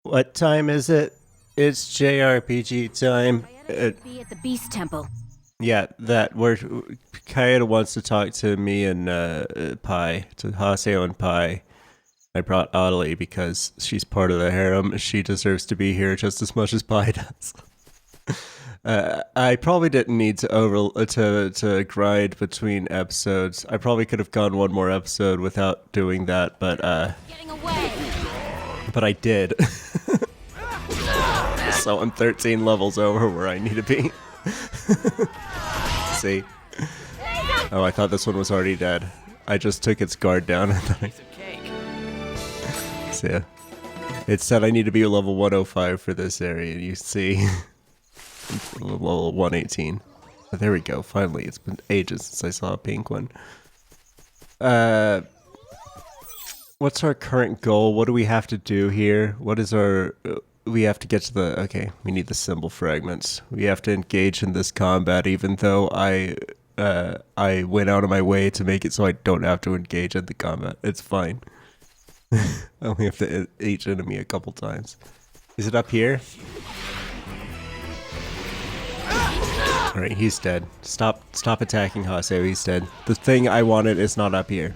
What time is it? It's JRPG time. Be at the Beast Temple. Yeah, that where Kayeda wants to talk to me and Pai, to Haseo and Pai. I brought Adelie because she's part of the harem. She deserves to be here just as much as Pai does. I probably didn't need to grind between episodes. I probably could have gone one more episode without doing that, but Getting away. but I did. So I'm 13 levels over where I need to be. See? Oh, I thought this one was already dead. I just took its guard down and then so yeah. It said I need to be level 105 for this area, and you see level 118. But there we go, finally. It's been ages since I saw a pink one. What's our current goal? What do we have to do here? What is our... we have to get to the... Okay, we need the symbol fragments. We have to engage in this combat, even though I went out of my way to make it so I don't have to engage in the combat. It's fine. I only have to hit each enemy a couple times. Is it up here? Alright, he's dead. Stop attacking Haseo, he's dead. The thing I wanted is not up here.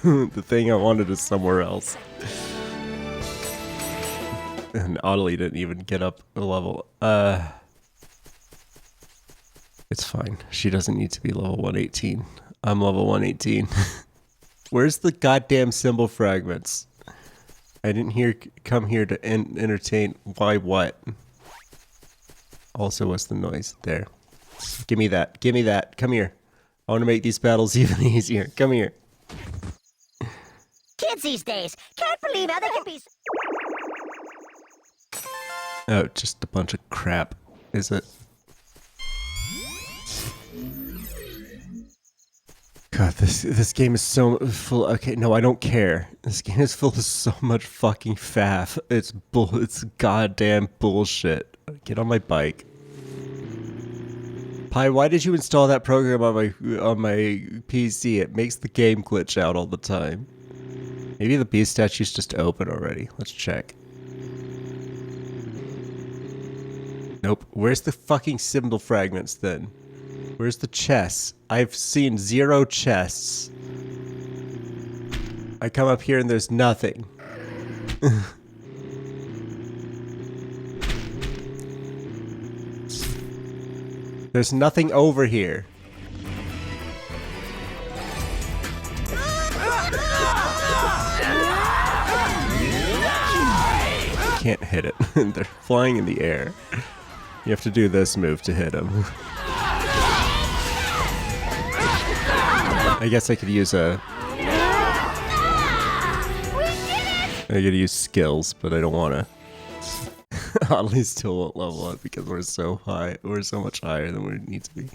The thing I wanted is somewhere else. And Adelie didn't even get up a level. It's fine. She doesn't need to be level 118. I'm level 118. Where's the goddamn symbol fragments? I didn't come here to entertain. Why what? Also, what's the noise? There. Give me that. Give me that. Come here. I want to make these battles even easier. Come here. Kids these days can't believe how they can be. Oh, just a bunch of crap. Is it? God, this game is so full. Okay, no, I don't care. This game is full of so much fucking faff. It's goddamn bullshit. Get on my bike. Pi, why did you install that program on my PC? It makes the game glitch out all the time. Maybe the beast statue's just open already. Let's check. Nope. Where's the fucking symbol fragments then? Where's the chests? I've seen 0 chests. I come up here and there's nothing. There's nothing over here. Can't hit it. They're flying in the air. You have to do this move to hit them. I guess I could use I could use skills, but I don't want to. Adelie still won't level up because we're so high. We're so much higher than we need to be.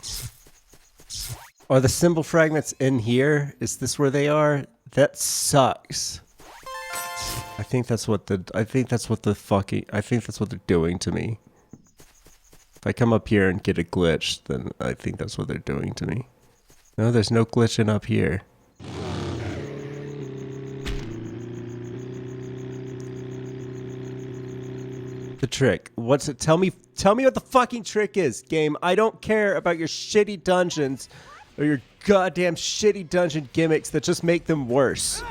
Are the symbol fragments in here? Is this where they are? That sucks. I think that's what they're doing to me. If I come up here and get a glitch, then I think that's what they're doing to me. No, there's no glitching up here. The trick. What's it? Tell me what the fucking trick is, game. I don't care about your shitty dungeons or your goddamn shitty dungeon gimmicks that just make them worse.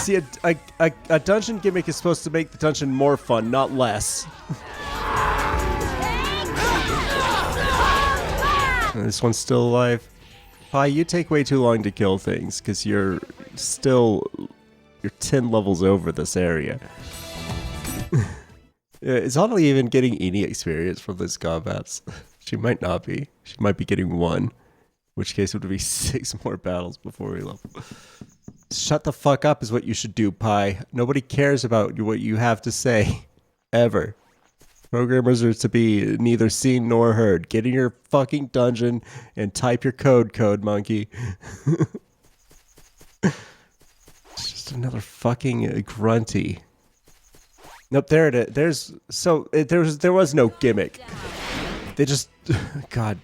See, a dungeon gimmick is supposed to make the dungeon more fun, not less. This one's still alive. Pi, you take way too long to kill things, because you're 10 levels over this area. Is Adelie even getting any experience from these combats? She might not be. She might be getting 1. In which case it would be 6 more battles before we level. Shut the fuck up is what you should do, Pi. Nobody cares about what you have to say. Ever. Programmers are to be neither seen nor heard. Get in your fucking dungeon and type your code, monkey. It's just another fucking grunty. Nope, there it is. There was no gimmick. They just, God,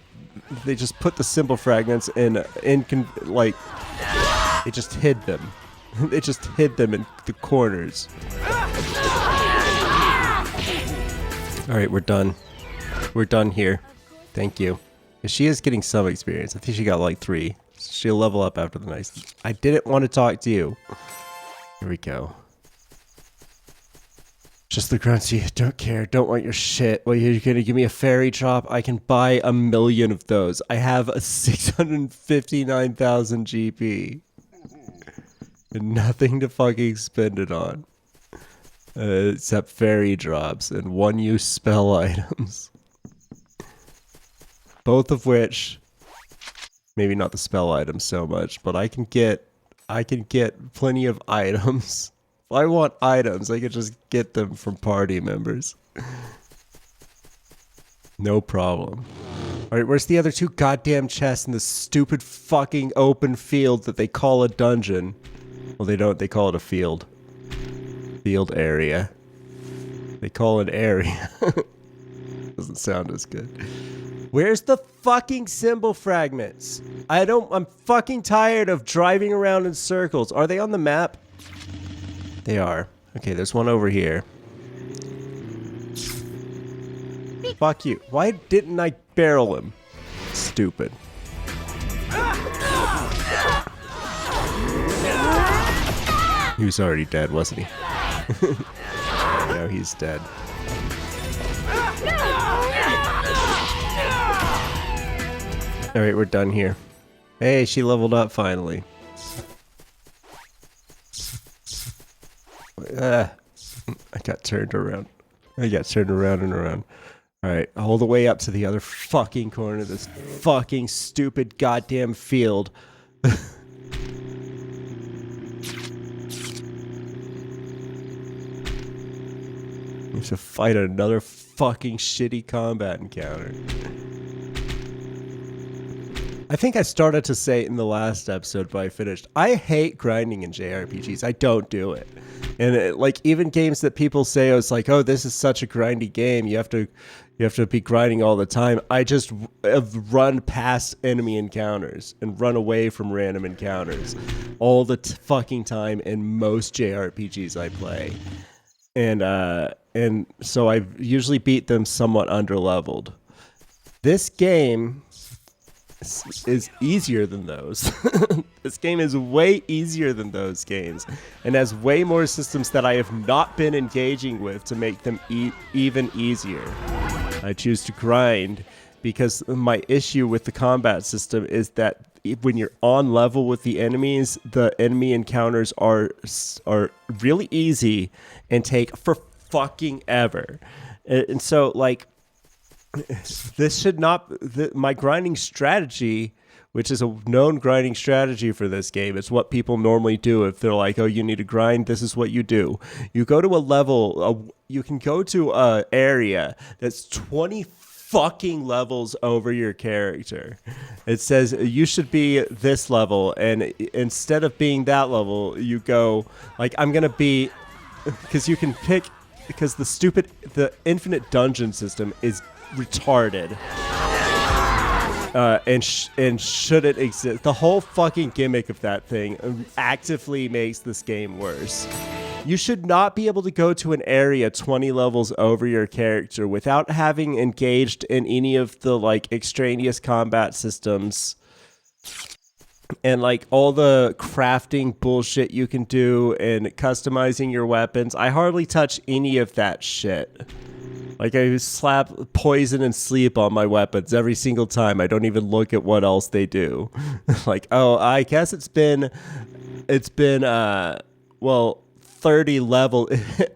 they just put the symbol fragments in like, they just hid them. They just hid them in the corners. Alright, we're done. We're done here. Thank you. She is getting some experience. I think she got like 3. She'll level up after the nice. I didn't want to talk to you. Here we go. Just the grunts. Don't care. Don't want your shit. Well, you're gonna give me a fairy drop. I can buy 1,000,000 of those. I have a 659,000 GP. And nothing to fucking spend it on. Except fairy drops and one-use spell items. Both of which, maybe not the spell items so much, but I can get plenty of items. If I want items, I can just get them from party members. No problem. Alright, where's the other 2 goddamn chests in this stupid fucking open field that they call a dungeon? Well, they don't, they call it a field. Field area. They call it area. Doesn't sound as good. Where's the fucking symbol fragments? I'm fucking tired of driving around in circles. Are they on the map? They are. Okay, there's one over here. Fuck you. Why didn't I barrel him? Stupid. He was already dead, wasn't he? No, he's dead. Alright, we're done here. Hey, she leveled up finally. I got turned around. I got turned around and around. Alright, all the way up to the other fucking corner of this fucking stupid goddamn field. We have to fight another fucking shitty combat encounter. I think I started to say in the last episode, but I finished. I hate grinding in JRPGs. I don't do it. And like even games that people say, oh, it's like, oh, this is such a grindy game. You have to be grinding all the time. I just run past enemy encounters and run away from random encounters all the fucking time in most JRPGs I play. And so I usually beat them somewhat underleveled. This game is easier than those. This game is way easier than those games and has way more systems that I have not been engaging with to make them even easier. I choose to grind because my issue with the combat system is that when you're on level with the enemies, the enemy encounters are really easy and take for fucking ever. And so like this should not my grinding strategy, which is a known grinding strategy for this game. It's what people normally do if they're like, oh, you need to grind. This is what you do. You go to a level, you can go to a area that's 20 fucking levels over your character. It says you should be this level, and instead of being that level, you go like, I'm gonna be, because you can pick, because the infinite dungeon system is retarded. And shouldn't exist. The whole fucking gimmick of that thing actively makes this game worse. You should not be able to go to an area 20 levels over your character without having engaged in any of the like extraneous combat systems and like all the crafting bullshit you can do and customizing your weapons. I hardly touch any of that shit. Like I slap poison and sleep on my weapons every single time. I don't even look at what else they do. Like, oh, I guess it's been well, 30 level.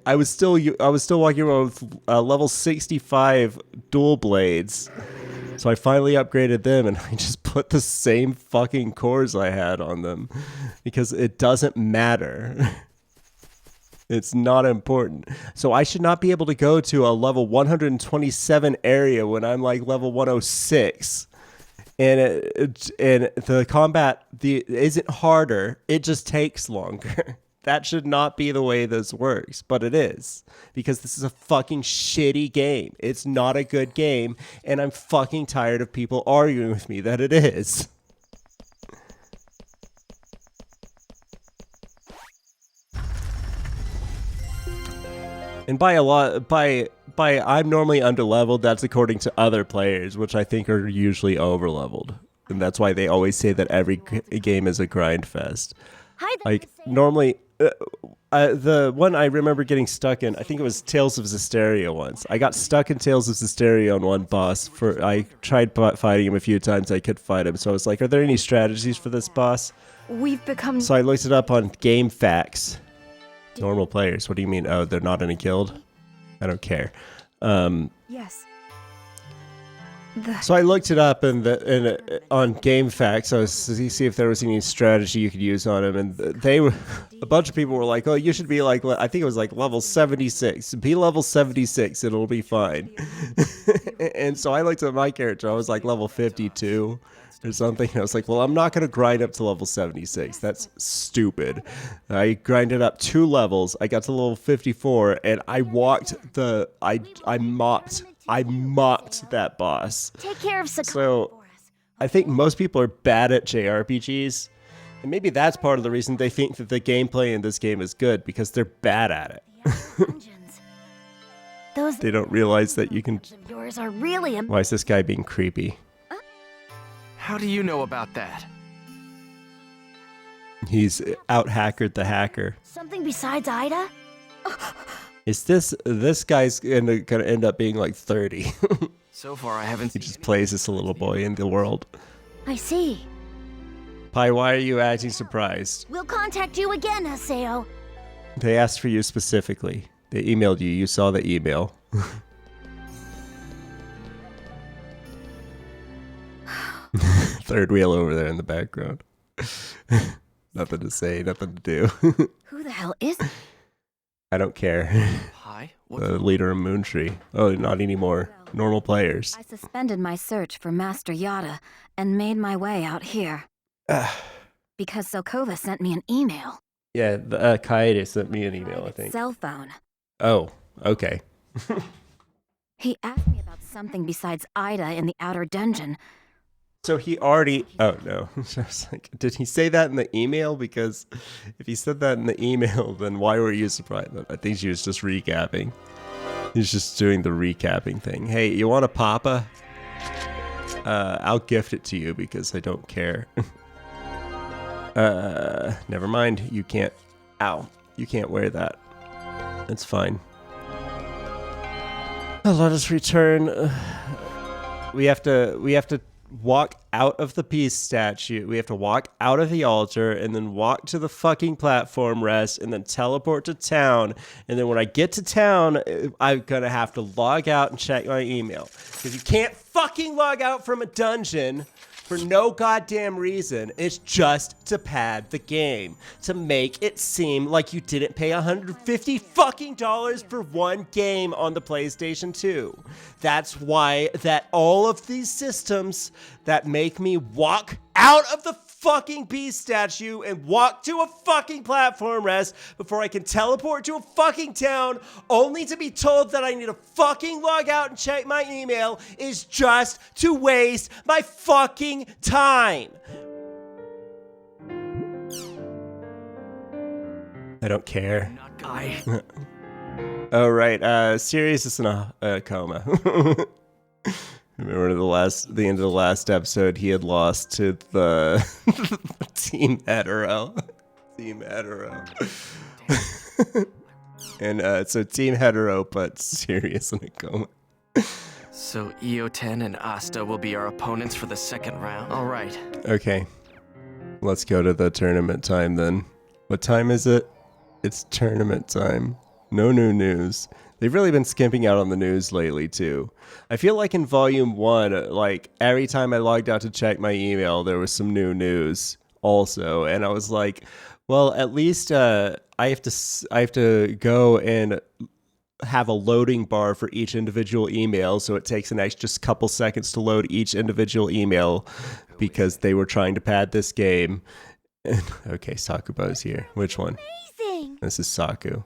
I was still walking around with level 65 dual blades. So I finally upgraded them and I just put the same fucking cores I had on them because it doesn't matter. It's not important. So I should not be able to go to a level 127 area when I'm like level 106. And the combat isn't harder. It just takes longer. That should not be the way this works, but it is. Because this is a fucking shitty game. It's not a good game, and I'm fucking tired of people arguing with me that it is. And by a lot, by I'm normally underleveled, that's according to other players, which I think are usually overleveled. And that's why they always say that every game is a grind fest. Hi there, Like, Miss Sam. normally, the one I remember getting stuck in, I think it was Tales of Zestiria once. I got stuck in Tales of Zestiria on one boss. I tried fighting him a few times, I could fight him. So I was like, are there any strategies for this boss? We've become... So I looked it up on Game Facts. Normal players. What do you mean? Oh, they're not any guild? I don't care. Yes. So I looked it up on Game Facts. I was to see if there was any strategy you could use on him, and a bunch of people were like, "Oh, you should be like, I think it was like level 76. Be level 76, it'll be fine." And so I looked at my character. I was like level 52 or something. I was like, "Well, I'm not gonna grind up to level 76. That's stupid." I grinded up 2 levels. I got to level 54, and I mocked that boss. Take care of Sakaki So, for us. I think most people are bad at JRPGs, and maybe that's part of the reason they think that the gameplay in this game is good, because they're bad at it. Dungeons. Those They don't realize that you can... of yours are really Why is this guy being creepy? How do you know about that? He's out-hackered the hacker. something besides Ida? Is this guy's gonna end up being like 30? So far, I haven't He seen just plays as a little boy in the world. I see. Pi, why are you acting surprised? We'll contact you again, Haseo. They asked for you specifically. They emailed you. You saw the email. Third wheel over there in the background. Nothing to say, nothing to do. Who the hell is... I don't care. Hi. What's The leader of Moontree. Oh, not anymore. Normal players. I suspended my search for Master Yada and made my way out here. Because Sokova sent me an email. Yeah, the Kaede sent me an email, I think. Cell phone. Oh, okay. He asked me about something besides Ida in the outer dungeon. So he already... Oh, no. I was like, did he say that in the email? Because if he said that in the email, then why were you surprised? I think she was just recapping. He's just doing the recapping thing. Hey, you want a papa? I'll gift it to you because I don't care. Never mind. You can't... Ow. You can't wear that. It's fine. Let us return. We have to walk out of the peace statue. We have to walk out of the altar and then walk to the fucking platform rest and then teleport to town. And then when I get to town, I'm gonna have to log out and check my email. Because you can't fucking log out from a dungeon for no goddamn reason. It's just to pad the game, to make it seem like you didn't pay $150 fucking for one game on the PlayStation 2. That's why that all of these systems that make me walk out of the fucking beast statue and walk to a fucking platform rest before I can teleport to a fucking town, only to be told that I need to fucking log out and check my email, is just to waste my fucking time. I don't care. not guy? Oh, right. Sirius is in a coma. Remember the end of the last episode, he had lost to the Team Hetero. Team Hetero. And so Team Hetero put Sirius in a coma. So Io10 and Asta will be our opponents for the second round. All right. Okay. Let's go to the tournament time then. What time is it? It's tournament time. No new news. They've really been skimping out on the news lately, too. I feel like in Volume 1, like, every time I logged out to check my email, there was some new news also. And I was like, well, at least I have to go and have a loading bar for each individual email, so it takes an extra couple seconds to load each individual email because they were trying to pad this game. Okay, Sakuba's here. Which one? Amazing. This is Saku.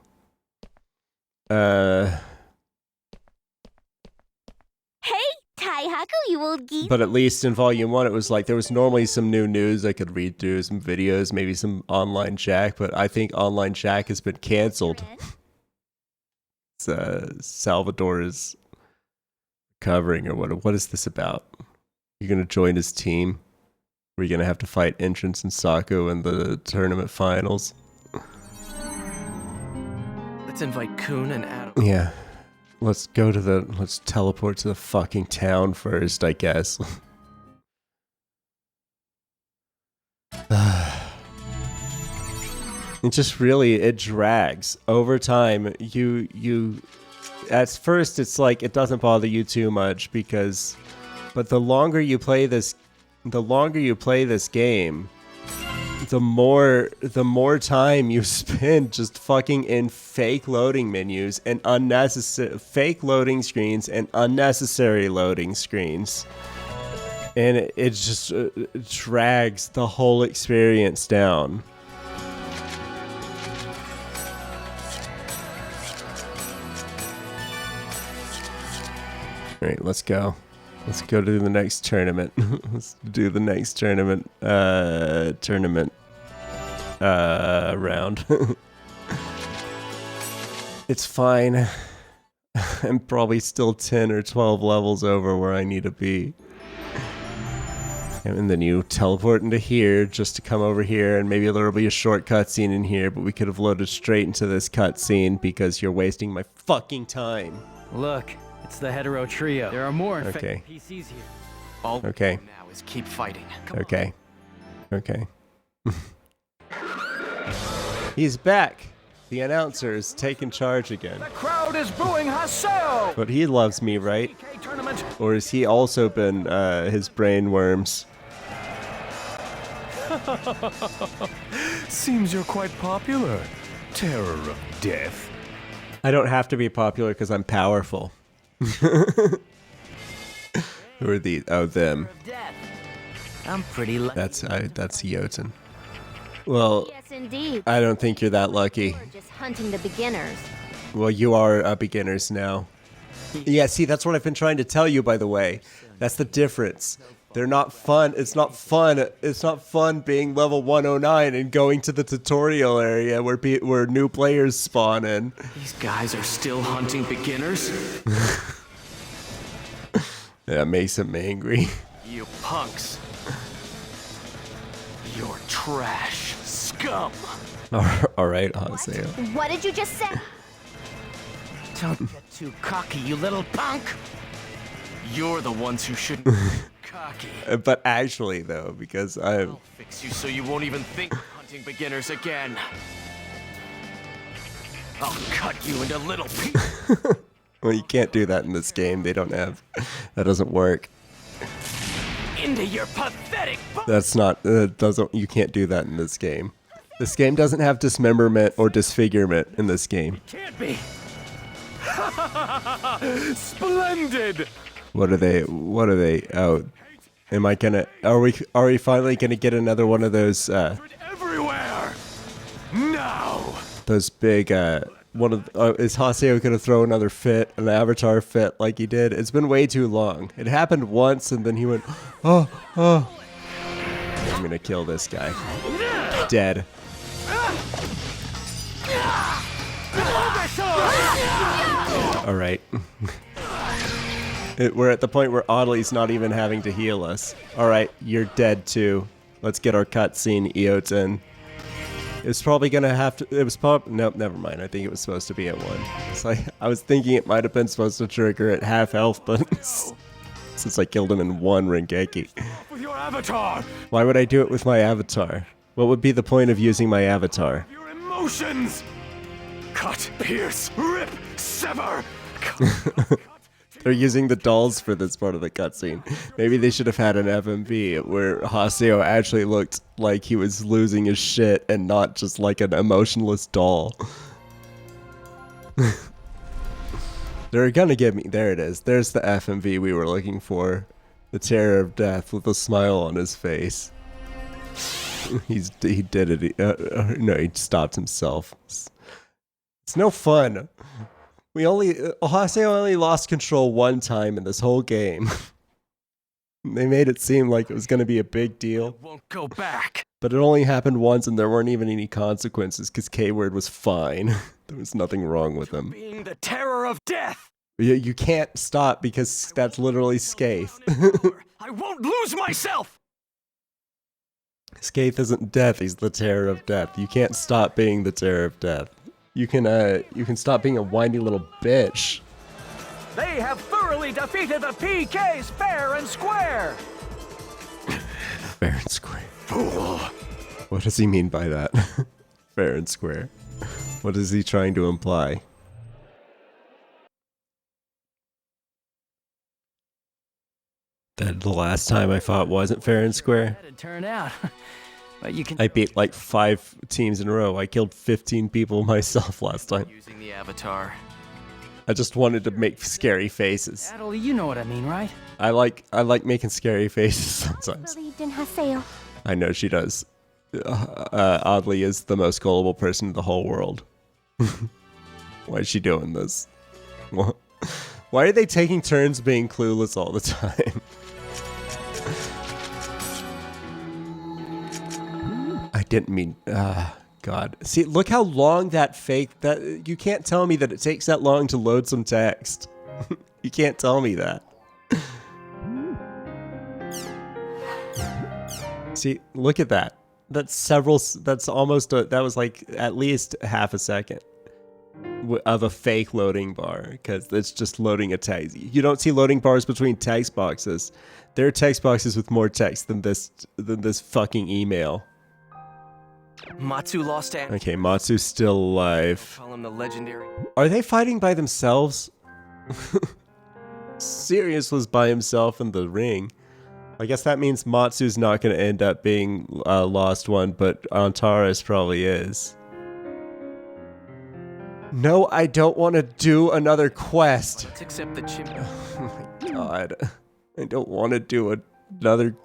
Hey, Taihaku, you old geese. But at least in Volume 1, it was like there was normally some new news I could read through, some videos, maybe some online Jack, but I think online Jack has been canceled. Salvador is covering, or what is this about? You're gonna join his team? We're gonna have to fight Entrance and Sako in the tournament finals. Let's invite Kun and Adam. Yeah. Let's teleport to the fucking town first, I guess. It drags. Over time, at first it's like it doesn't bother you too much but the longer you play this game, the more time you spend just fucking in fake loading menus and fake loading screens and unnecessary loading screens. And it just drags the whole experience down. All right, let's go. Let's go to the next tournament. Let's do the next tournament round. It's fine. I'm probably still 10 or 12 levels over where I need to be. And then you teleport into here just to come over here, and maybe there'll be a short cutscene in here, but we could have loaded straight into this cutscene because you're wasting my fucking time. Look, it's the hetero trio. There are more infected PCs here. All we Okay. do now is keep fighting. Come on. Okay. Okay. He's back. The announcer is taking charge again. The crowd is booing Haseo! But he loves me, right? PK tournament. Or has he also been his brain worms? Seems you're quite popular. Terror of death. I don't have to be popular because I'm powerful. Who are these? Oh, them. Death. I'm pretty lucky. That's Jotun. Well, Yes, indeed. I don't think you're that lucky. We're just hunting the beginners. Well, you are beginners now. Yeah, see, that's what I've been trying to tell you, by the way. That's the difference. They're not fun. It's not fun. It's not fun being level 109 and going to the tutorial area where new players spawn in. These guys are still hunting beginners? That makes him angry. You punks. You're trash. Scum. All right, Haseo. What did you just say? Don't get too cocky, you little punk! You're the ones who shouldn't be cocky. But actually, though, because I'm... I'll fix you so you won't even think of hunting beginners again. I'll cut you into little pieces. Well, you can't do that in this game. They don't have... That doesn't work. Into your pathetic That's not... You can't do that in this game. This game doesn't have dismemberment or disfigurement in this game. Can't be! Splendid! What are they? Oh, am I gonna? Are we finally gonna get another one of those? Everywhere! Now! Those big. One of. Is Haseo gonna throw another fit, an avatar fit like he did? It's been way too long. It happened once, and then he went, oh. I'm gonna kill this guy. Dead. All right. We're at the point where Audley's not even having to heal us. All right, you're dead too. Let's get our cutscene, Eoten. It's probably gonna have to. It was probably nope. Never mind. I think it was supposed to be at 1. It's like I was thinking it might have been supposed to trigger at half health, but since I killed him in 1 Rengeki, With your avatar! why would I do it with my avatar? What would be the point of using my avatar? Your emotions! Cut, pierce, rip, sever! Cut. They're using the dolls for this part of the cutscene. Maybe they should have had an FMV where Haseo actually looked like he was losing his shit and not just like an emotionless doll. They're gonna give me... There it is. There's the FMV we were looking for. The terror of death with a smile on his face. He did it. No, he stopped himself. It's no fun. Haseo only lost control 1 time in this whole game. They made it seem like it was going to be a big deal. Won't go back. But it only happened once and there weren't even any consequences because K-Word was fine. There was nothing wrong with him. Being the terror of death. You can't stop because that's literally Scathe. I won't lose myself. Scathe isn't death, he's the terror of death. You can't stop being the terror of death. You can stop being a whiny little bitch. They have thoroughly defeated the PKs fair and square. Fair and square. What does he mean by that? Fair and square. What is he trying to imply? That the last time I fought wasn't fair and square? That'd turn out. But you can I beat like 5 teams in a row. I killed 15 people myself last time. Using the avatar. I just wanted to make scary faces. battle, you know what I mean, right? I like making scary faces sometimes. Believed in Haseo. I know she does. Oddly is the most gullible person in the whole world. Why is she doing this? Why are they taking turns being clueless all the time? I didn't mean... God. See, look how long that you can't tell me that it takes that long to load some text. You can't tell me that. See, look at that. That's almost, that was like at least half a second of a fake loading bar, because it's just loading a text. You don't see loading bars between text boxes. There are text boxes with more text than this fucking email. Matsu lost and Okay, Matsu's still alive. call him the legendary. Are they fighting by themselves? Sirius was by himself in the ring. I guess that means Matsu's not going to end up being lost one, but Antares probably is. No, I don't want to do another quest. Let's accept the chimney. Oh my god. I don't want to do another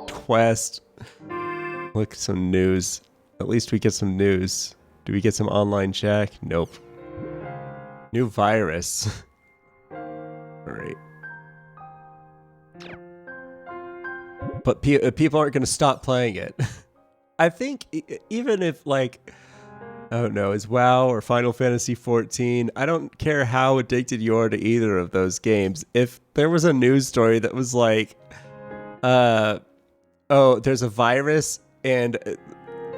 quest. Look, some news. At least we get some news. Do we get some online check? Nope. New virus. Alright. But people aren't going to stop playing it. I think even if, like, I don't know, is WoW or Final Fantasy XIV, I don't care how addicted you are to either of those games. If there was a news story that was like, oh, there's a virus and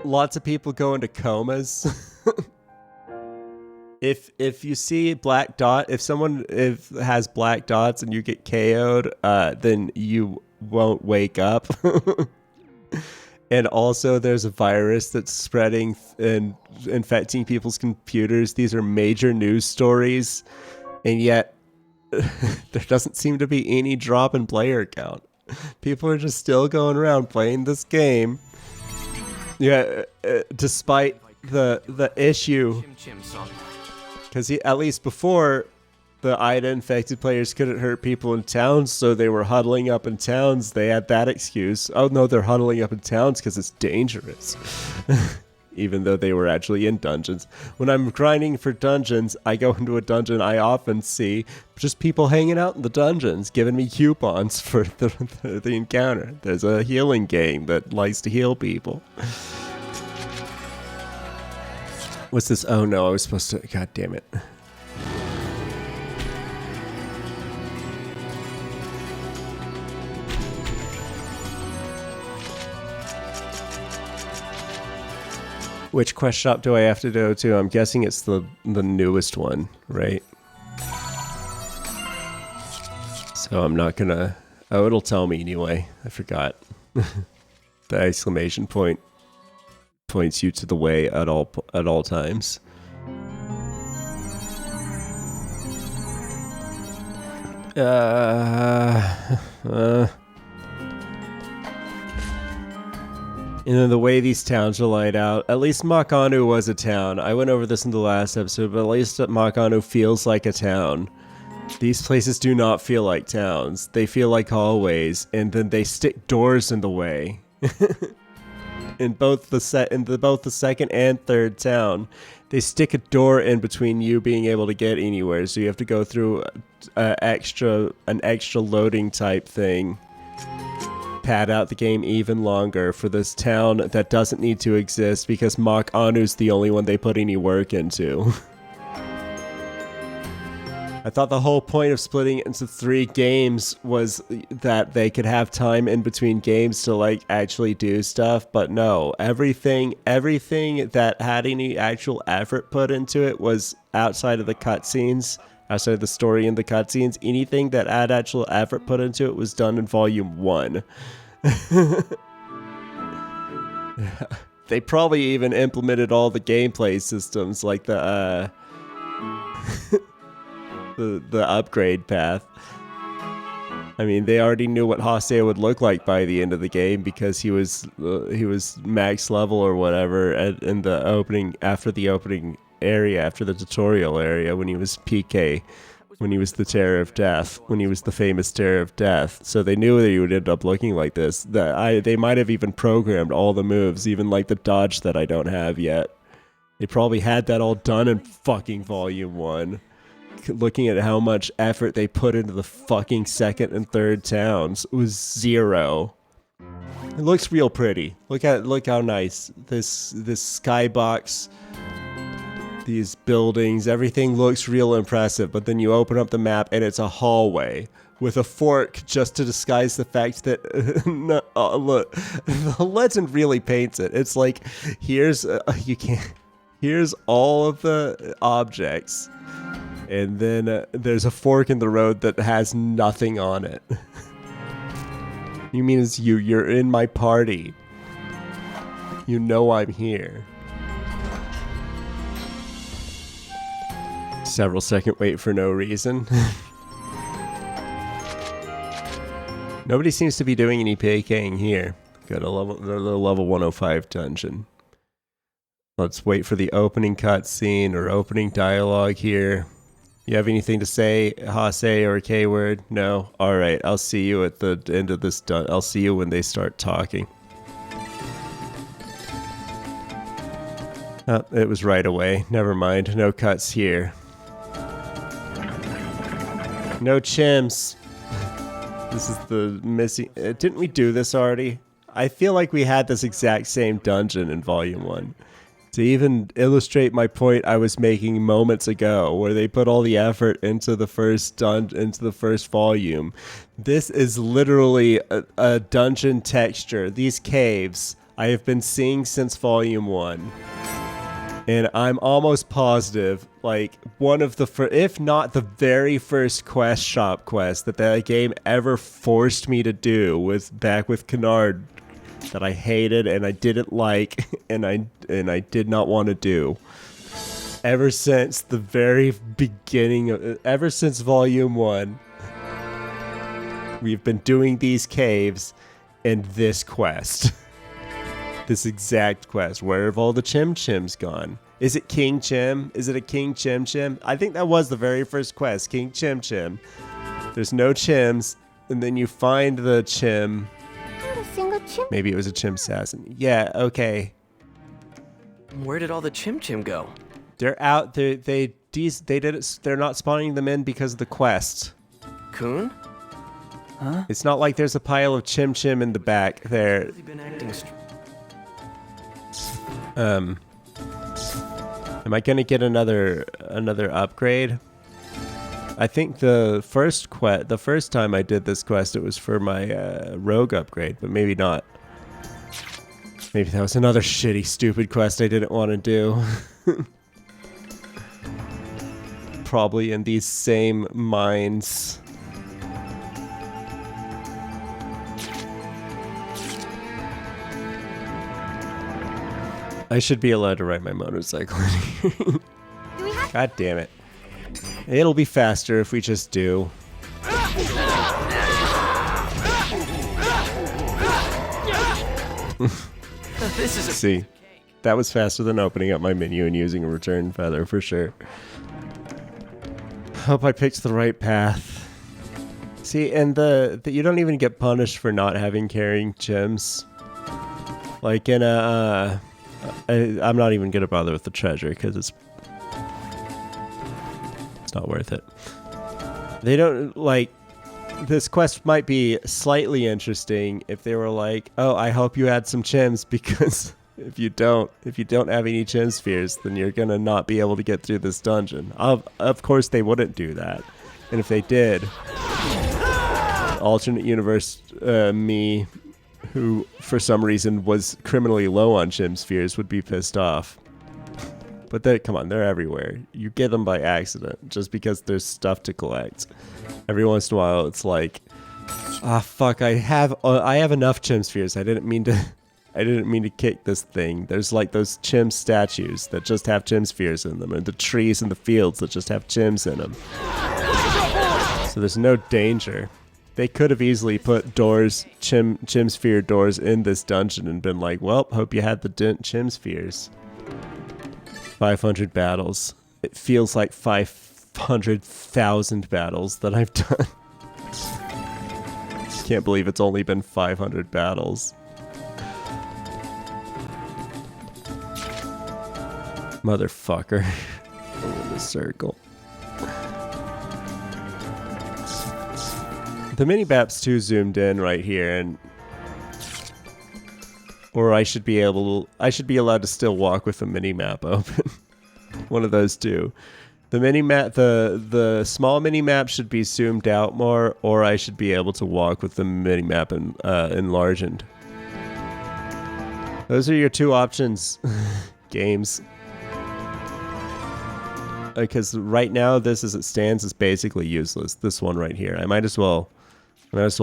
lots of people go into comas. If you see black dot, if someone has black dots and you get KO'd, then you won't wake up. And also there's a virus that's spreading and infecting people's computers. These are major news stories, and yet there doesn't seem to be any drop in player count. People are just still going around playing this game. Yeah, despite the issue, because at least before, the Ida infected players couldn't hurt people in towns, so they were huddling up in towns. They had that excuse. Oh no, they're huddling up in towns because it's dangerous. Even though they were actually in dungeons. When I'm grinding for dungeons, I go into a dungeon, I often see just people hanging out in the dungeons, giving me coupons for the encounter. There's a healing game that likes to heal people. What's this? Oh no, I was supposed to... God damn it. Which quest shop do I have to go to? I'm guessing it's the newest one, right? So I'm not gonna... Oh, it'll tell me anyway. I forgot. The exclamation point points you to the way at all times. And then the way these towns are laid out, at least Makanu was a town. I went over this in the last episode, but at least Makanu feels like a town. These places do not feel like towns. They feel like hallways, and then they stick doors in the way. In both the second and third town, they stick a door in between you being able to get anywhere, so you have to go through an extra loading type thing. Pad out the game even longer for this town that doesn't need to exist because Mach Anu's the only one they put any work into. I thought the whole point of splitting it into 3 games was that they could have time in between games to like actually do stuff, but no, everything that had any actual effort put into it was outside of the cutscenes, outside of the story and the cutscenes. Anything that had actual effort put into it was done in Volume 1. They probably even implemented all the gameplay systems like the the upgrade path. I mean, they already knew what Hosea would look like by the end of the game because he was max level or whatever in the opening, after the opening area, after the tutorial area, when he was PK, when he was the Terror of Death, when he was the famous Terror of Death. So they knew that he would end up looking like this. They might have even programmed all the moves, even like the dodge that I don't have yet. They probably had that all done in fucking Volume 1. Looking at how much effort they put into the fucking second and third towns, it was 0. It looks real pretty. Look how nice this skybox, these buildings, everything looks real impressive. But then you open up the map and it's a hallway with a fork just to disguise the fact that look, the legend really paints it. It's like here's all of the objects. And then there's a fork in the road that has nothing on it. You mean it's you're in my party. You know I'm here. Several second wait for no reason. Nobody seems to be doing any PKing here. Got a level 105 dungeon. Let's wait for the opening cutscene or opening dialogue here. You have anything to say, Hase or a K-word? No? Alright, I'll see you at the end of this. I'll see you when they start talking. Oh, it was right away. Never mind. No cuts here. No chims. This is the missing... didn't we do this already? I feel like we had this exact same dungeon in Volume 1. To even illustrate my point I was making moments ago, where they put all the effort into the first volume. This is literally a dungeon texture. These caves I have been seeing since Volume 1. And I'm almost positive, like, one of the if not the very first quest shop quest that the game ever forced me to do back with Kennard, that I hated and I didn't like and I did not want to do. Ever since the very beginning, ever since Volume 1, we've been doing these caves and this quest. This exact quest. Where have all the Chim Chims gone? Is it King Chim? Is it a King Chim Chim? I think that was the very first quest, King Chim Chim. There's no Chims, and then you find the Chim. Maybe it was a Chim assassin. Yeah, okay. Where did all the Chim Chim go? They're out. They did it. They're not spawning them in because of the quest. Kun? Huh? It's not like there's a pile of Chim Chim in the back there. Has he been acting Am I gonna get another upgrade? I think the first time I did this quest, it was for my rogue upgrade, but maybe not. Maybe that was another shitty, stupid quest I didn't want to do. Probably in these same mines. I should be allowed to ride my motorcycle in here. God damn it. It'll be faster if we just do. This is a See, that was faster than opening up my menu and using a return feather for sure. Hope I picked the right path. See, and you don't even get punished for not having carrying gems. Like in I'm not even gonna bother with the treasure because it's not worth it. They don't like. This quest might be slightly interesting if they were like, oh, I hope you had some gems because if you don't have any Chim spheres, then you're gonna not be able to get through this dungeon. Of course they wouldn't do that, and if they did, alternate universe me, who for some reason was criminally low on Chim spheres, would be pissed off. But come on, they're everywhere. You get them by accident, just because there's stuff to collect. Every once in a while, it's like, ah, fuck, I have enough Chim spheres. I didn't mean to kick this thing. There's like those Chim statues that just have Chim spheres in them, and the trees in the fields that just have Chims in them. So there's no danger. They could have easily put doors, Chim sphere doors in this dungeon and been like, well, hope you had the Chim spheres. 500 battles. It feels like 500,000 battles that I've done. Can't believe it's only been 500 battles. Motherfucker. In the circle. The mini-map's too zoomed in right here, and or I should be allowed to still walk with the mini-map open. One of those two. The mini-map, the small mini-map should be zoomed out more, or I should be able to walk with the mini-map enlarged. Those are your two options, games. Because right now, this as it stands is basically useless. This one right here. I might as well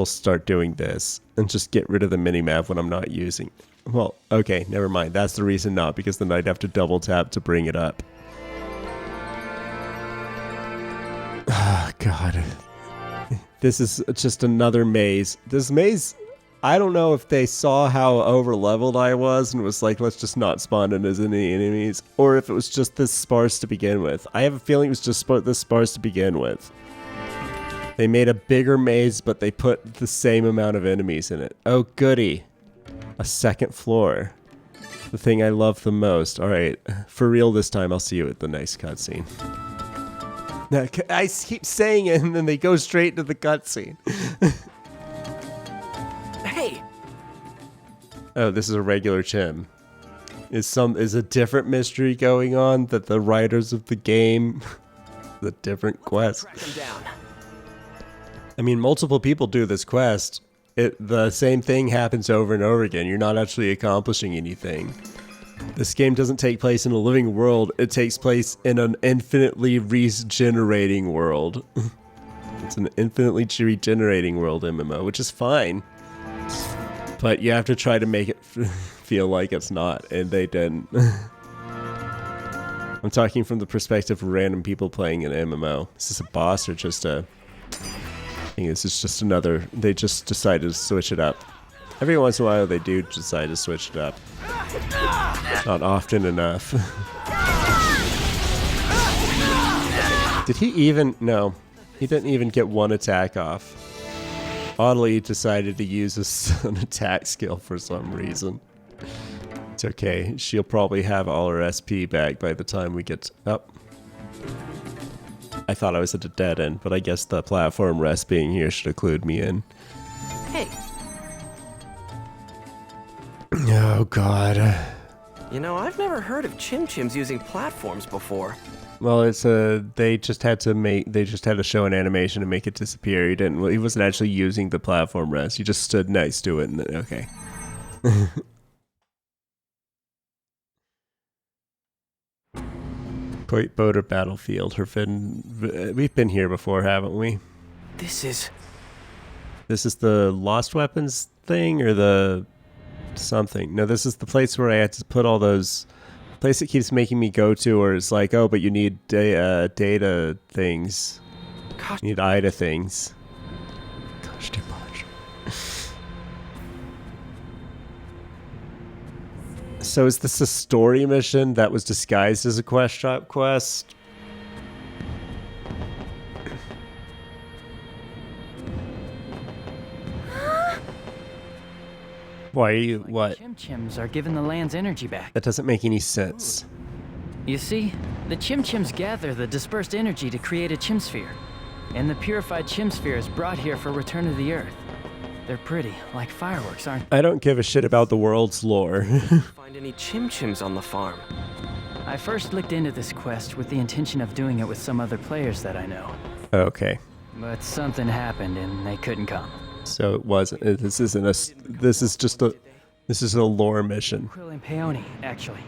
start doing this and just get rid of the mini-map when I'm not using it. Well, okay, never mind. That's the reason not, because then I'd have to double tap to bring it up. Oh, God. This is just another maze. This maze, I don't know if they saw how over-leveled I was and was like, let's just not spawn in as any enemies, or if it was just this sparse to begin with. I have a feeling it was just this sparse to begin with. They made a bigger maze, but they put the same amount of enemies in it. Oh, goody. A second floor. The thing I love the most. Alright, for real this time, I'll see you at the next cutscene. Now, I keep saying it, and then they go straight to the cutscene. Hey! Oh, this is a regular Chim. Is a different mystery going on that the writers of the game... the different quest. Track him down. I mean, multiple people do this quest. The same thing happens over and over again. You're not actually accomplishing anything. This game doesn't take place in a living world. It takes place in an infinitely regenerating world. It's an infinitely regenerating world MMO, which is fine. But you have to try to make it feel like it's not, and they didn't. I'm talking from the perspective of random people playing an MMO. Is this a boss or just a... I think this is just another... They just decided to switch it up. Every once in a while they do decide to switch it up. Not often enough. Did he even... No. He didn't even get one attack off. Oddly, he decided to use an attack skill for some reason. It's okay. She'll probably have all her SP back by the time we get up. I thought I was at a dead end, but I guess the platform rest being here should include me in. Hey, Oh, God. you know, I've never heard of Chim Chims using platforms before. Well, it's they just had to show an animation to make it disappear. He wasn't actually using the platform rest. He just stood next to it and then, okay. Point Boater Battlefield. We've been here before, haven't we? This is the Lost Weapons thing or the something. No, this is the place where I had to put all those... Place it keeps making me go to, or it's like, oh, but you need data things. Gosh. You need IDA things. Gosh, too much. So is this a story mission that was disguised as a quest shop quest? Why are you... What? Chim Chims are giving the land's energy back. That doesn't make any sense. You see, the Chim Chims gather the dispersed energy to create a Chim Sphere. And the purified Chim Sphere is brought here for return to the Earth. They're pretty, like fireworks, aren't they? I don't give a shit about the world's lore. find any chim-chims on the farm. I first looked into this quest with the intention of doing it with some other players that I know. Okay. But something happened and they couldn't come. So it wasn't. This isn't a. This is just a. This is a lore mission. Quill and Peony, actually.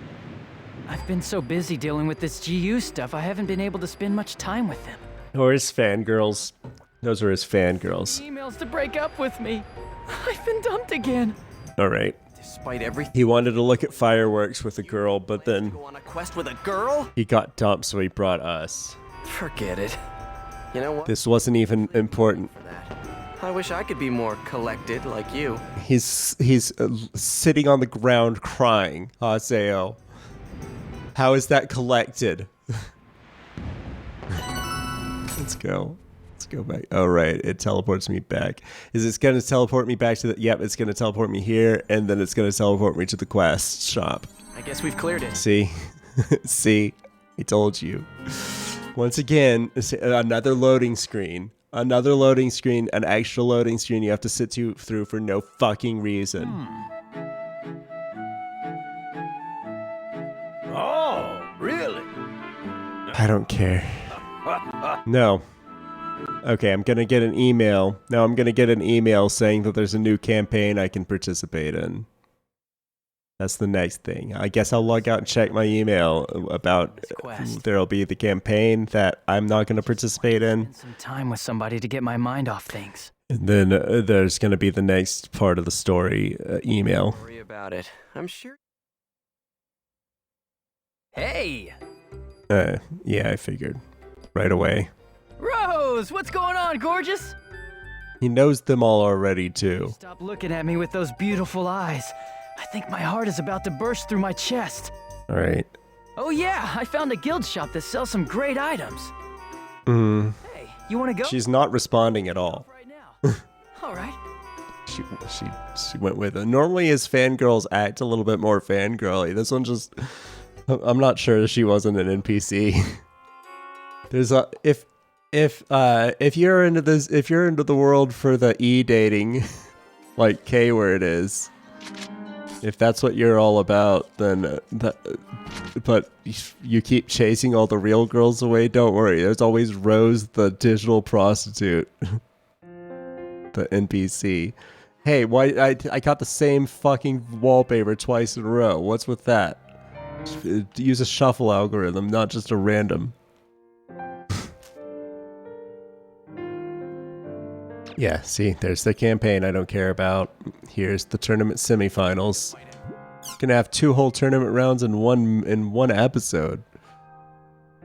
I've been so busy dealing with this GU stuff, I haven't been able to spend much time with them. Or his fangirls. Those are his fangirls. Emails to break up with me. I've been dumped again. All right. Despite everything, He wanted to look at fireworks with a girl, but then go on a quest with a girl? he got dumped, so he brought us. Forget it. You know what? This wasn't even important. For that. I wish I could be more collected like you. He's sitting on the ground crying. Haseo. How is that collected? Let's go. Let's go back. Oh, right. It teleports me back. Is it going to teleport me back to the... Yep, it's going to teleport me here, and then it's going to teleport me to the quest shop. I guess we've cleared it. See? See? I told you. Once again, another loading screen. Another loading screen, an extra loading screen you have to sit through for no fucking reason. Oh, really? I don't care. No. Okay, I'm gonna get an email. Now I'm gonna get an email saying that there's a new campaign I can participate in. That's the next thing. I guess I'll log out and check my email about there'll be the campaign that I'm not gonna participate in. Spend some time with somebody to get my mind off things. And then there's gonna be the next part of the story email. Don't worry about it. I'm sure. Hey! Yeah, I figured. Right away. Rose, what's going on, gorgeous? He knows them all already, too. Stop looking at me with those beautiful eyes. I think my heart is about to burst through my chest. Alright. Oh yeah, I found a guild shop that sells some great items. Hey, you wanna go? She's not responding at all. Right now. All right. She went with it. Normally his fangirls act a little bit more fangirly. This one just... I'm not sure she wasn't an NPC. There's a... If you're into this, if you're into the world for the e-dating, like K-word is, if that's what you're all about, then but you keep chasing all the real girls away, don't worry. There's always Rose, the digital prostitute, the NPC. Hey, why I got the same fucking wallpaper twice in a row? What's with that? Use a shuffle algorithm, not just a random. Yeah, see, there's the campaign I don't care about. Here's the tournament semifinals. Gonna have 2 whole tournament rounds in one episode.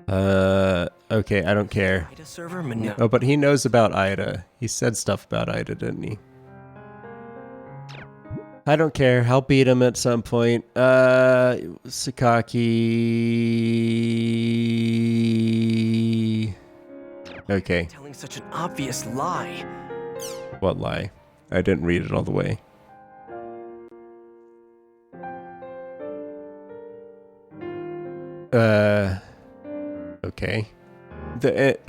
Okay, I don't care. Ida server Oh, but he knows about Ida. He said stuff about Ida, didn't he? I don't care. I'll beat him at some point. Sakaki. Okay. Telling such an obvious lie. What lie? I didn't read it all the way. Okay. It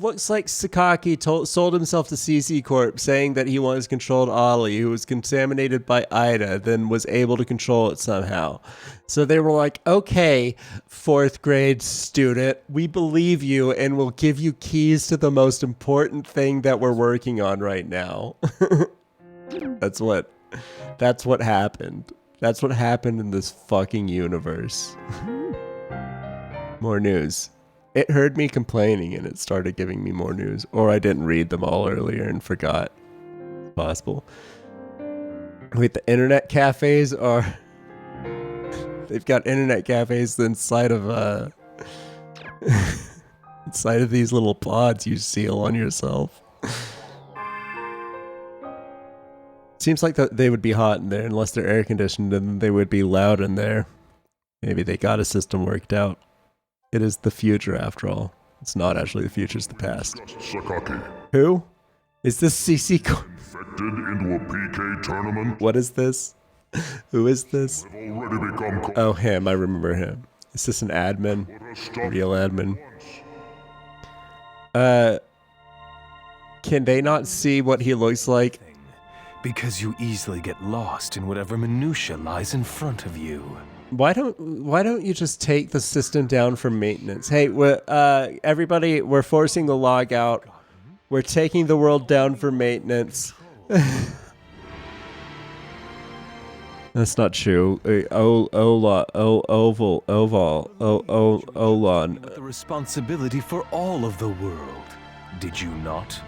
looks like Sakaki sold himself to CC Corp, saying that he once controlled Ollie, who was contaminated by Ida, then was able to control it somehow. So they were like, okay, 4th grade student, we believe you and we'll give you keys to the most important thing that we're working on right now. That's what happened. That's what happened in this fucking universe. More news. It heard me complaining and it started giving me more news. Or I didn't read them all earlier and forgot. It's possible. Wait, the internet cafes are... They've got internet cafes inside of inside of these little pods you seal on yourself. Seems like they would be hot in there unless they're air conditioned, and they would be loud in there. Maybe they got a system worked out. It is the future after all. It's not actually the future, it's the past. Sakaki. Who? Is this CC? Infected into a PK tournament. What is this? Who is this? Have already become Oh, him. I remember him. Is this an admin? Real admin. Can they not see what he looks like? Because you easily get lost in whatever minutia lies in front of you. Why don't you just take the system down for maintenance? Hey, everybody, we're forcing the log out. We're taking the world down for maintenance. That's not true. Olon. With the responsibility for all of the world, did you not?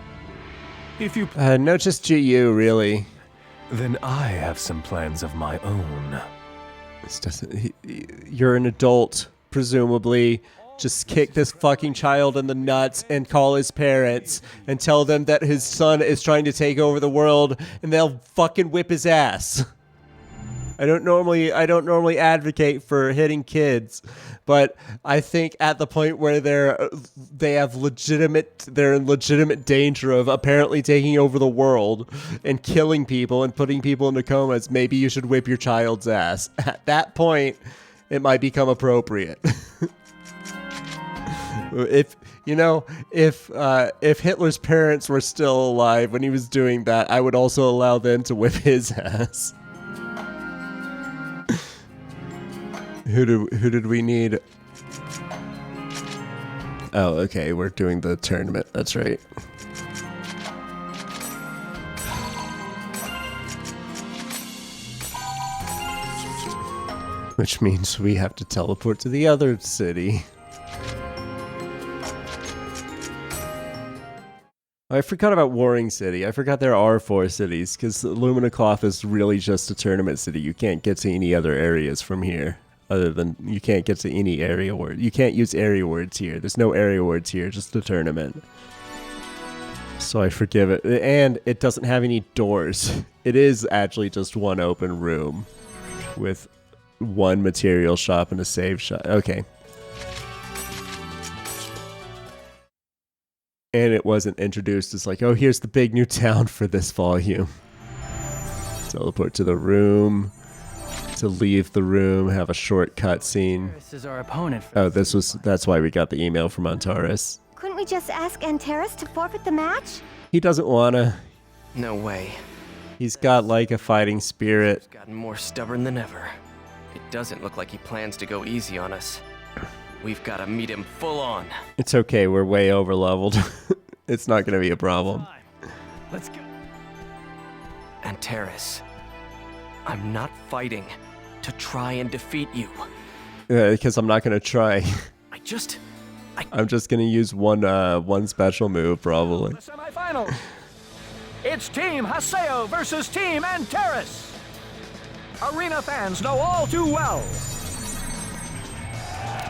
If you No, just GU, really. then I have some plans of my own. This doesn't. You're an adult, presumably. Just kick this fucking child in the nuts and call his parents and tell them that his son is trying to take over the world, and they'll fucking whip his ass. I don't normally advocate for hitting kids, but I think at the point where they're in legitimate danger of apparently taking over the world and killing people and putting people into comas, maybe you should whip your child's ass. At that point, it might become appropriate. If Hitler's parents were still alive when he was doing that, I would also allow them to whip his ass. Who did we need? Oh, okay, we're doing the tournament. That's right. Which means we have to teleport to the other city. I forgot about Warring City. I forgot there are 4 cities, because Lumina Cloth is really just a tournament city. You can't get to any other areas from here. Other than, you can't get to any area word. You can't use area words here. There's no area words here, just a tournament. So I forgive it. And it doesn't have any doors. It is actually just one open room with one material shop and a save shop. Okay. And it wasn't introduced as like, oh, here's the big new town for this volume. Teleport to the room. To leave the room, have a short cutscene. This is our opponent. Oh, that's why we got the email from Antares. Couldn't we just ask Antares to forfeit the match? He doesn't wanna. No way. He's got like a fighting spirit. He's gotten more stubborn than ever. It doesn't look like he plans to go easy on us. We've got to meet him full on. It's okay, we're way over leveled. It's not gonna be a problem. Let's go. Antares, I'm not fighting to try and defeat you. Because I'm not gonna try. I'm just gonna use one special move probably. The semifinals. It's Team Haseo versus Team Antares. Arena fans know all too well.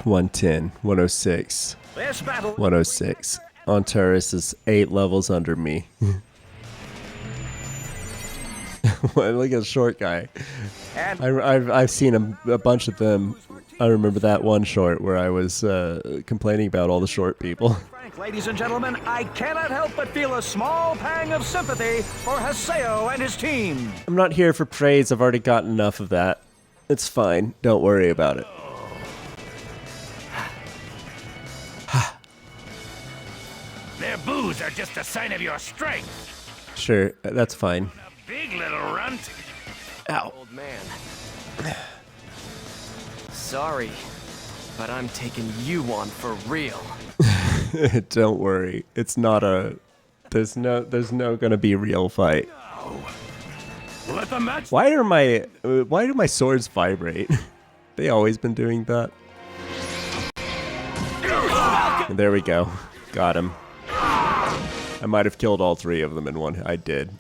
110, 106, This battle 106. Antares is 8 levels under me. Look at the short guy. and I've seen a bunch of them. I remember that one short where I was complaining about all the short people. Frank, ladies and gentlemen, I cannot help but feel a small pang of sympathy for Haseo and his team. I'm not here for praise. I've already got enough of that. It's fine. Don't worry about it. Their boos are just a sign of your strength. Sure, that's fine. Big little runt. Old man. Sorry, but I'm taking you on for real. Don't worry. It's not a. There's no gonna be real fight. Let the match. Why do my swords vibrate? They always been doing that. And there we go. Got him. I might have killed all 3 of them in one. I did.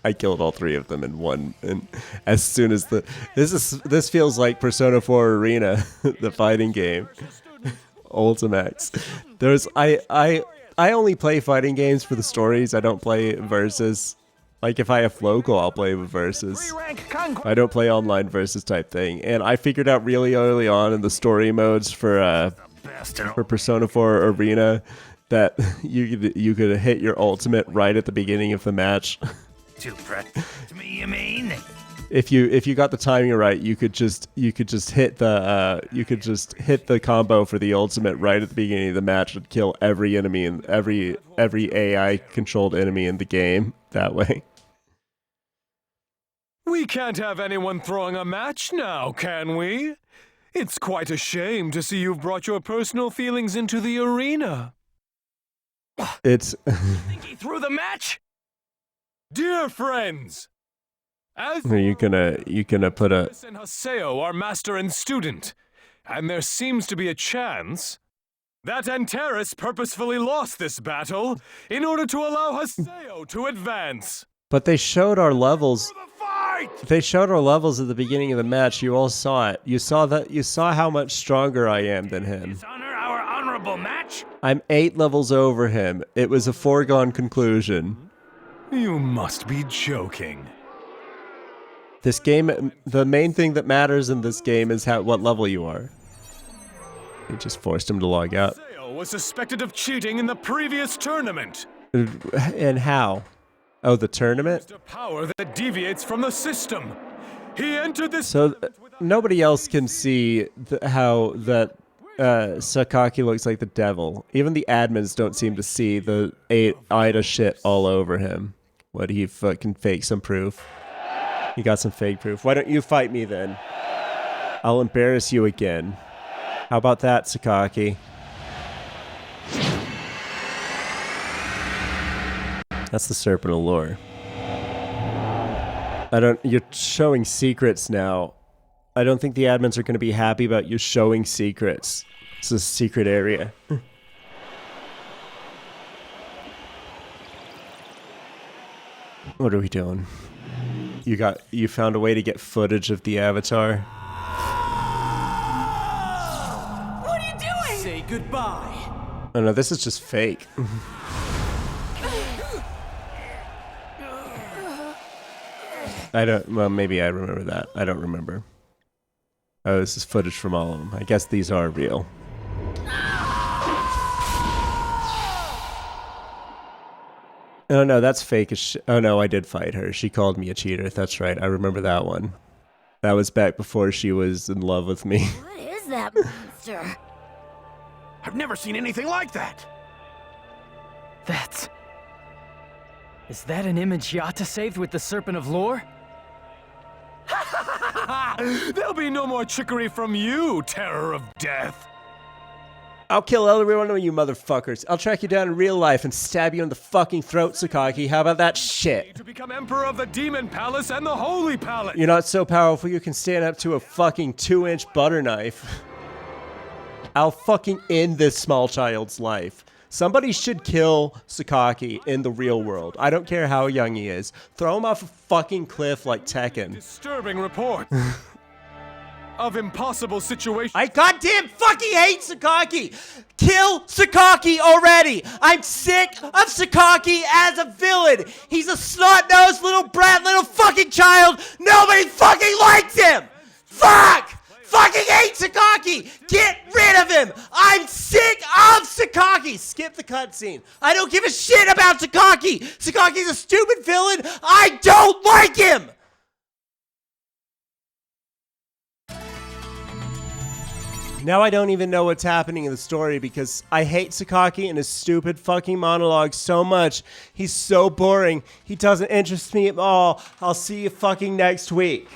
I killed all 3 of them in one. And as soon as this feels like Persona 4 Arena, the fighting game, Ultimax. I only play fighting games for the stories. I don't play versus. Like if I have local, I'll play with versus. I don't play online versus type thing. And I figured out really early on in the story modes for Persona 4 Arena that you could hit your ultimate right at the beginning of the match. To me, you mean? If you got the timing right, you could just hit the combo for the ultimate right at the beginning of the match and kill every enemy and every AI controlled enemy in the game that way. We can't have anyone throwing a match now, can we? It's quite a shame to see you've brought your personal feelings into the arena. It's Think he threw the match? Dear friends, as are you gonna put a Terrace and Haseo are master and student, and there seems to be a chance that Antares purposefully lost this battle in order to allow Haseo to advance. but they showed our levels. For the fight! They showed our levels at the beginning of the match. You all saw it. You saw how much stronger I am than him. Dishonor our honorable match? I'm 8 levels over him. It was a foregone conclusion. You must be joking. This game, the main thing that matters in this game is what level you are. He just forced him to log out. Haseo was suspected of cheating in the previous tournament. And how? Oh, the tournament? It's a power that deviates from the system. He entered this So tournament with a nobody else can see how that Sakaki looks like the devil. Even the admins don't seem to see the Ida shit all over him. What, he fucking fake some proof? He got some fake proof. Why don't you fight me then? I'll embarrass you again. How about that, Sakaki? That's the Serpent Allure. You're showing secrets now. I don't think the admins are going to be happy about you showing secrets. It's a secret area. What are we doing? You found a way to get footage of the avatar? What are you doing? Say goodbye. Oh no, this is just fake. Well, maybe I remember that. I don't remember. Oh, this is footage from all of them. I guess these are real. Oh no, that's fake as shit. Oh no, I did fight her. She called me a cheater. That's right. I remember that one. That was back before she was in love with me. What is that monster? I've never seen anything like that. Is that an image Yata saved with the Serpent of Lore? There'll be no more trickery from you, Terror of Death. I'll kill every one of you motherfuckers. I'll track you down in real life and stab you in the fucking throat, Sakaki. How about that shit? To become Emperor of the Demon Palace and the Holy Palace. You're not so powerful you can stand up to a fucking 2-inch butter knife. I'll fucking end this small child's life. Somebody should kill Sakaki in the real world. I don't care how young he is. Throw him off a fucking cliff like Tekken. Disturbing report of impossible situations. I goddamn fucking hate Sakaki! Kill Sakaki already! I'm sick of Sakaki as a villain! He's a snot-nosed little brat, little fucking child! Nobody fucking likes him! Fuck! Fucking hate Sakaki! Get rid of him! I'm sick of Sakaki! Skip the cutscene. I don't give a shit about Sakaki! Sakaki's a stupid villain! I don't like him! Now I don't even know what's happening in the story because I hate Sakaki and his stupid fucking monologue so much. He's so boring. He doesn't interest me at all. I'll see you fucking next week.